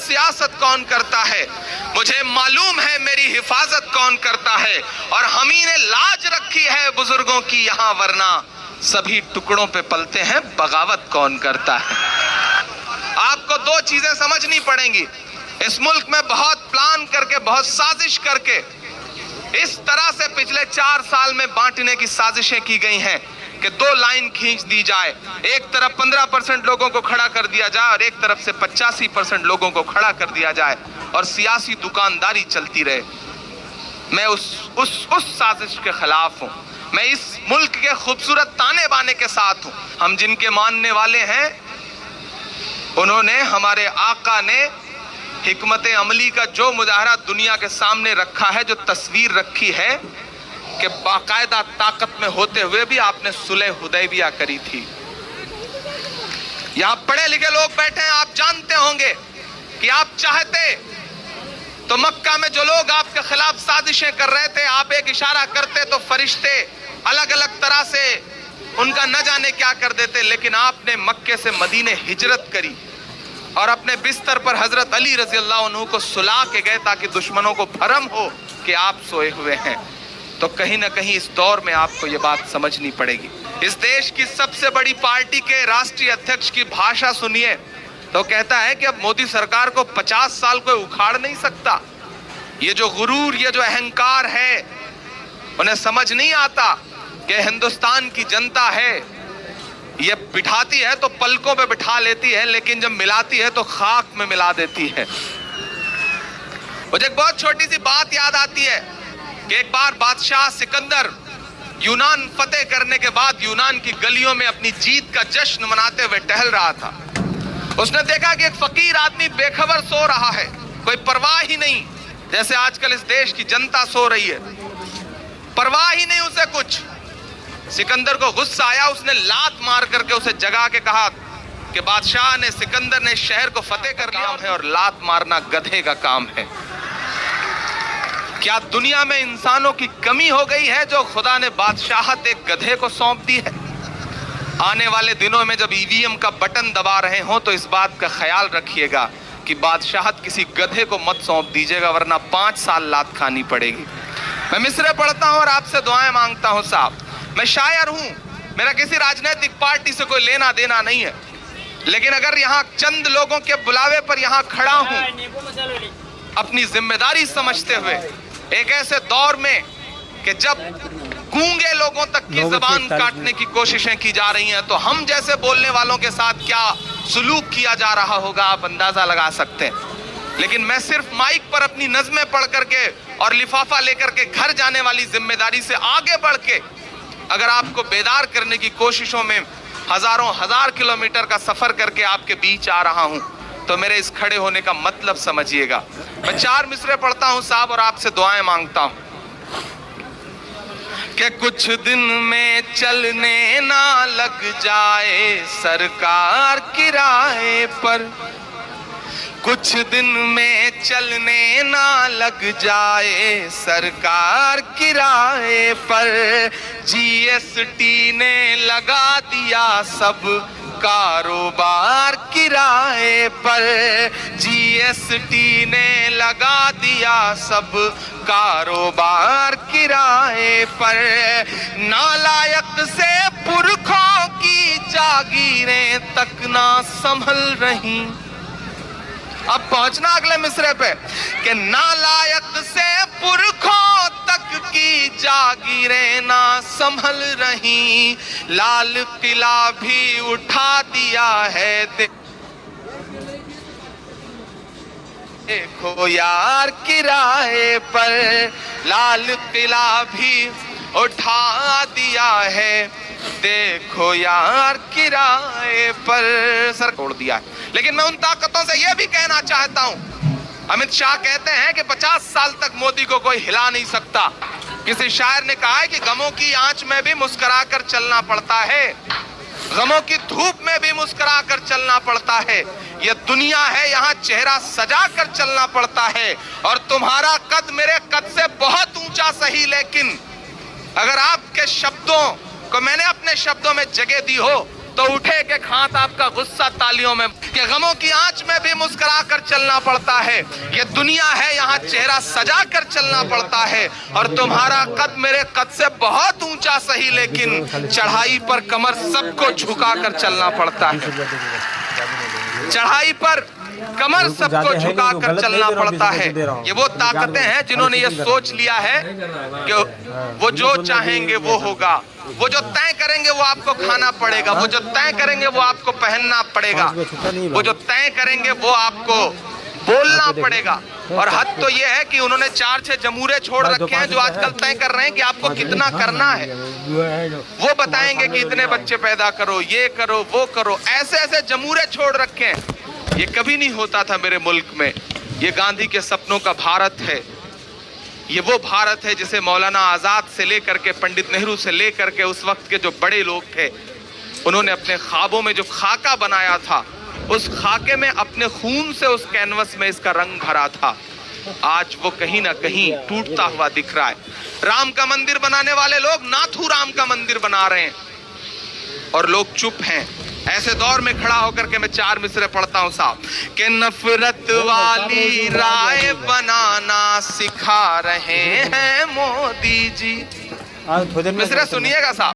सियासत कौन करता है, मुझे मालूम है मेरी हिफाजत कौन करता है, और हम ही ने लाज रखी है बुजुर्गों की यहाँ, वरना सभी टुकड़ों पे पलते हैं, बगावत कौन करता है। आपको दो चीजें समझनी पड़ेंगी। इस मुल्क में बहुत प्लान करके, बहुत साजिश करके इस तरह से पिछले 4 साल में बांटने की साजिशें की गई हैं कि 2 लाइन खींच दी जाए, एक तरफ 15% लोगों को खड़ा कर दिया जाए और एक तरफ से 85% लोगों को खड़ा कर दिया जाए और सियासी दुकानदारी चलती रहे। मैं उस साजिश के खिलाफ हूं। मैं इस मुल्क के खूबसूरत ताने बाने के साथ हूं। हम जिनके मानने वाले हैं, उन्होंने, हमारे आका ने हिकमत अमली का जो मुजाहरा दुनिया के सामने रखा है, जो तस्वीर रखी है कि बाकायदा ताकत में होते हुए भी आपने सुलह हुदैबिया करी थी। यहां पढ़े लिखे लोग बैठे हैं, आप जानते होंगे कि आप चाहते तो मक्का में जो लोग आपके खिलाफ साजिशें कर रहे थे, आप एक इशारा करते तो फरिश्ते अलग अलग तरह से उनका न जाने क्या कर देते, लेकिन आपने मक्के से मदीने हिजरत करी और अपने बिस्तर पर हजरत अली रजी अल्लाह अन्हु को सुला के गए ताकि दुश्मनों को भरम हो कि आप सोए हुए हैं। तो कहीं ना कहीं इस दौर में आपको ये बात समझनी पड़ेगी। इस देश की सबसे बड़ी पार्टी के राष्ट्रीय अध्यक्ष की भाषा सुनिए तो कहता है कि अब मोदी सरकार को 50 साल कोई उखाड़ नहीं सकता। ये जो गुरूर, ये जो अहंकार है, उन्हें समझ नहीं आता कि हिंदुस्तान की जनता है, ये बिठाती है तो पलकों पे बिठा लेती है, लेकिन जब मिलाती है तो खाक में मिला देती है। मुझे एक बहुत छोटी सी बात याद आती है कि एक बार बादशाह सिकंदर यूनान फतेह करने के बाद यूनान की गलियों में अपनी जीत का जश्न मनाते हुए टहल रहा था। उसने देखा कि एक फकीर आदमी बेखबर सो रहा है, कोई परवाह ही नहीं, जैसे आजकल इस देश की जनता सो रही है, परवाह ही नहीं उसे कुछ। सिकंदर को गुस्सा आया, उसने लात मार करके उसे जगा के कहा कि बादशाह ने, सिकंदर ने शहर को फतेह कर लिया है और लात मारना गधे का काम है। क्या दुनिया में इंसानों की कमी हो गई है जो खुदा ने बादशाहत एक गधे को सौंप दी है? आने वाले दिनों में जब ईवीएम का बटन दबा रहे हो तो इस बात का ख्याल रखिएगा कि बादशाहत किसी गधे को मत सौंप दीजिएगा, वरना 5 साल लात खानी पड़ेगी। मैं मिसरे पढ़ता हूं और आपसे दुआएं मांगता हूं। साहब, मैं शायर हूं, मेरा किसी राजनीतिक पार्टी से कोई लेना देना नहीं है, लेकिन अगर यहाँ चंद लोगों के बुलावे पर यहाँ खड़ा हूं अपनी जिम्मेदारी समझते हुए, एक ऐसे दौर में कि जब गूंगे लोगों तक की जबान काटने की कोशिशें की जा रही हैं, तो हम जैसे बोलने वालों के साथ क्या सुलूक किया जा रहा होगा आप अंदाजा लगा सकते हैं। लेकिन मैं सिर्फ माइक पर अपनी नज़में पढ़ करके और लिफाफा लेकर के घर जाने वाली जिम्मेदारी से आगे बढ़ के अगर आपको बेदार करने की कोशिशों में हजारों हजार किलोमीटर का सफर करके आपके बीच आ रहा हूं, तो मेरे इस खड़े होने का मतलब समझिएगा। मैं 4 मिसरे पढ़ता हूं साहब और आपसे दुआएं मांगता हूं कि कुछ दिन में चलने ना लग जाए सरकार किराए पर, कुछ दिन में चलने ना लग जाए सरकार किराए पर, जीएसटी ने लगा दिया सब कारोबार किराए पर, जीएसटी ने लगा दिया सब कारोबार किराए पर, नालायक से पुरखों की जागीरें तक ना संभल रही। अब पहुंचना अगले मिसरे पे कि नालायक से पुरखों तक की जागीरें ना संभल रही, लाल किला भी उठा दिया है देखो यार किराए पर, लाल किला भी उठा दिया है देखो यार किराए पर, सर छोड़ दिया है। लेकिन मैं उन ताकतों से यह भी कहना चाहता हूं, अमित शाह कहते हैं कि 50 साल तक मोदी को कोई हिला नहीं सकता। किसी शायर ने कहा है कि गमों की आंच में भी मुस्कुराकर चलना पड़ता है, गमों की धूप में भी मुस्कुराकर चलना पड़ता है। यह दुनिया है, यहाँ चेहरा सजा कर चलना पड़ता है। और तुम्हारा कद मेरे कद से बहुत ऊंचा सही, लेकिन अगर आपके शब्दों को मैंने अपने शब्दों में जगह दी हो तो उठे के खात आपका गुस्सा तालियों में, कि गमों की आंच में भी मुस्कुरा कर चलना पड़ता है। ये दुनिया है, यहाँ चेहरा सजा कर चलना पड़ता है। और तुम्हारा कद मेरे कद से बहुत ऊंचा सही, लेकिन चढ़ाई पर कमर सबको झुका कर चलना पड़ता है। चढ़ाई पर कमर सबको झुका कर चलना पड़ता है। ये वो ताकतें हैं जिन्होंने ये सोच लिया है कि वो जो चाहेंगे वो होगा, वो जो तय करेंगे वो आपको खाना पड़ेगा, वो जो तय करेंगे वो आपको पहनना पड़ेगा, वो जो तय करेंगे वो आपको बोलना पड़ेगा। और हद तो ये है कि उन्होंने 4-6 जमूरे छोड़ रखे हैं जो आजकल तय कर रहे हैं कि आपको कितना करना है। वो बताएंगे कि इतने बच्चे पैदा करो, ये करो, वो करो, ऐसे ऐसे जमूरे छोड़ रखे हैं। ये कभी नहीं होता था मेरे मुल्क में। ये गांधी के सपनों का भारत है। ये वो भारत है जिसे मौलाना आजाद से लेकर के पंडित नेहरू से लेकर के उस वक्त के जो बड़े लोग थे, उन्होंने अपने ख्वाबों में जो खाका बनाया था, उस खाके में अपने खून से उस कैनवस में इसका रंग भरा था। आज वो कहीं ना कहीं टूटता हुआ दिख रहा है। राम का मंदिर बनाने वाले लोग नाथू राम का मंदिर बना रहे हैं और लोग चुप हैं। ऐसे दौर में खड़ा होकर के मैं 4 मिसरे पढ़ता हूं साहब, कि नफरत वाली राय बनाना सिखा रहे हैं मोदी जी। मिसरे सुनिएगा साहब।